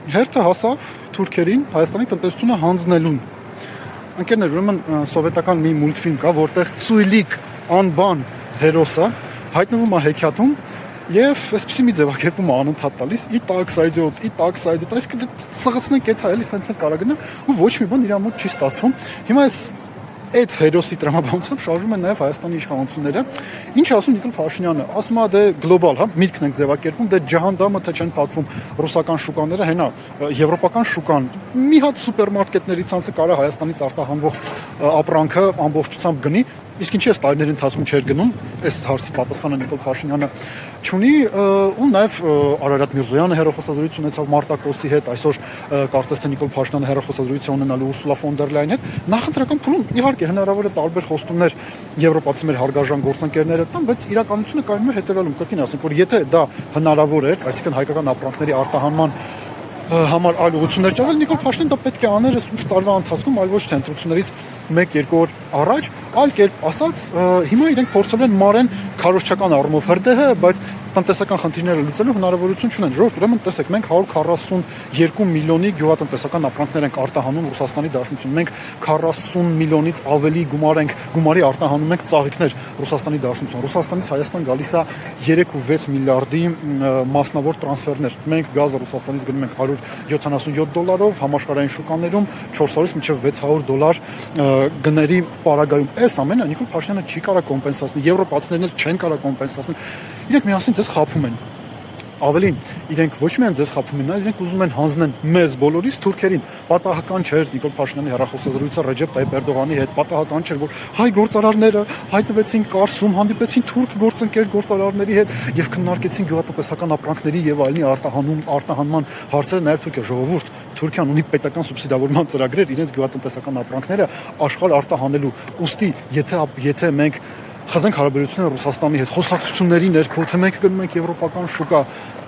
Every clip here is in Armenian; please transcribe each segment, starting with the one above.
Հերթը հասավ թուրքերին Հայաստանի տնտեսությունը հանձնելուն։ Ընկերներ, ուրեմն սովետական մի մուլտֆիլմ կա, որտեղ Ծույլիկ անբան հերոսը հայտնվում է հեքիաթում եւ այսպեսի մի ձևակերպում է անընդհատ տալիս՝ ի տակ սայդոտ, այսինքն սղացնենք այդ հայելի սենց էլ կարա գնա ու ոչ մի բան իր մոտ չի ստացվում։ Հիմա այդ հերոսի տրամաբանությամբ շարժում են նաև Հայաստանի իշխանությունները։ Ինչ ասում Նիկոլ Փաշինյանը, ասում է դե գլոբալ, հա, միտքն ենք ձևակերպում, դե ջահանդամը թե չեն փակվում ռուսական շուկաները, հենա եվրոպական շուկան մի հատ սուպերմարկետների ցանցը կարա Հայաստանից արտահանվող ապրանքը ամբողջությամբ գնի, իսկ ինչի՞ էս տարիների ընթացքում չէր գնում, այս հարցի պատասխանը Նիկոլ Փաշինյանը չունի, ու նաև Արարատ Միրզոյանը հերոխոսազրույց ունեցավ Մարտակոսի հետ, այսօր կարծես թե Նիկոլ Փաշինյանը հերոխոսազրույց ունենալու Ուրսուլա ֆոն դեր Լայնի հետ, նախընտրական փուլում իհարկե հնարավոր է տարբեր խոստումներ եվրոպացի մեր հարգարժան գործընկերները տան, բայց իրականությունը կայանում է հետևյալում, կրկին ասենք, որ եթե դա հնարավոր էր, այսինքն հայկական ապրանքների արտահանման համար այլ ուղղություններ ճարել, Նիկոլ Փաշինյանը դա պետք է աներ այս 8 տարվա ընթացքում, այլ ոչ թե ընտրություններից 1-2 օր առաջ, այլ կերպ ասած, հիմա իրենք փորձել են մարեն քարոզչական առումով հրդեհը, բայց տնտեսական խնդիրները լուծելու հնարավորություն չունեն։ Ժողովուրդ, ուրեմն տեսեք, մենք 142 միլիոնի գյուղատնտեսական ապրանքներ ենք արտահանում Ռուսաստանի Դաշնություն։ Մենք 40 միլիոնից ավելի գումարի արտահանում ենք ծաղիկներ Ռուսաստանի Դաշնություն։ Ռուսաստանից Հայաստան գալիս է 3.6 միլիարդի մասնավոր տրանսֆերներ։ Մենք գազը Ռուսաստանից գնում ենք $177, համաշխարհային շուկաներում 400-ից մինչև $600 գների պարագայում։ Այս ամենը Նիկոլ Փաշինյանը չի կարող կոմպենսացնել, եվրոպացիներն էլ չեն կարող կոմպենսացնել։ Իրենք միասին ձեզ խաբում են։ Ավելին, իրենք ոչ միայն ձեզ խաբում են, այլ իրենք ուզում են հանձնեն մեզ բոլորից թուրքերին։ Պատահական չէր Նիկոլ Փաշինյանի հեռախոսազրույցը Ռեջեփ Տայիպ Էրդողանի հետ, պատահական չէր, որ հայ գործարարները հայտնվեցին Կարսում, հանդիպեցին թուրք գործարարների հետ եւ քննարկեցին գյուղատնտեսական ապրանքների եւ այլնի արտահանման հարցերը, նաեւ Թուրքիա։ Ժողովուրդ, Թուրքիան ունի պետական սուբսիդավորման ծրագրեր իրենց գյուղատնտեսական ապրանքները աշխարհ արտահանելու։ Ուստի, եթե մենք խզենք հարաբերությունները Ռուսաստանի հետ, խոսակցությունների ներքո, թե մենք գնում ենք եվրոպական շուկա,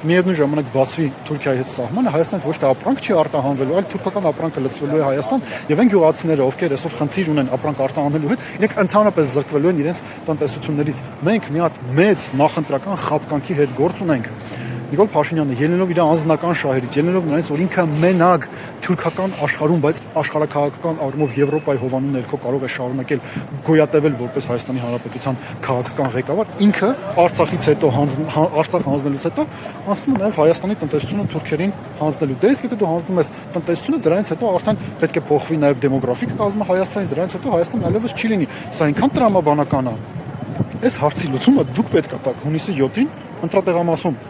միևնույն ժամանակ բացվի Թուրքիայի հետ սահմանը, Հայաստանից ոչ թե ապրանք չի արտահանվելու, այլ թուրքական ապրանքը լցվելու է Հայաստան, եւ այն գյուղացիները, ովքեր այսօր խնդիր ունեն ապրանք արտահանելու հետ, իրենք ընդհանրապես զրկվելու են իրենց տնտեսություններից։ Մենք մի հատ մեծ նախընտրական խաբկանքի հետ գործ ունենք։ Նիկոլ Փաշինյանը ելնելով իր անձնական շահերից, ելնելով նրանից, որ ինքը մենակ թուրքական աշխարհում, բայց աշխարհաքաղաքական առումով Եվրոպայի հովանու ներքո կարող է շարունակել գոյատևել որպես Հայաստանի Հանրապետության քաղաքական ղեկավար, ինքը Արցախից հետո Արցախ հանձնելուց հետո անցնում է նաև Հայաստանի տնտեսությունը թուրքերին հանձնելու։ Դե իսկ եթե դու հանձնում ես տնտեսությունը, դրանից հետո արդեն պետք է փոխվի նաև դեմոգրաֆիկ կազմը Հայաստանի, դրանից հետո Հայաստանն այլևս չի լինի։ Սա այնքան տրամաբանական է։ Այս հարցի լուծումը դուք պետք է տաք հունիսի 7-ին ընտրատեղամասում։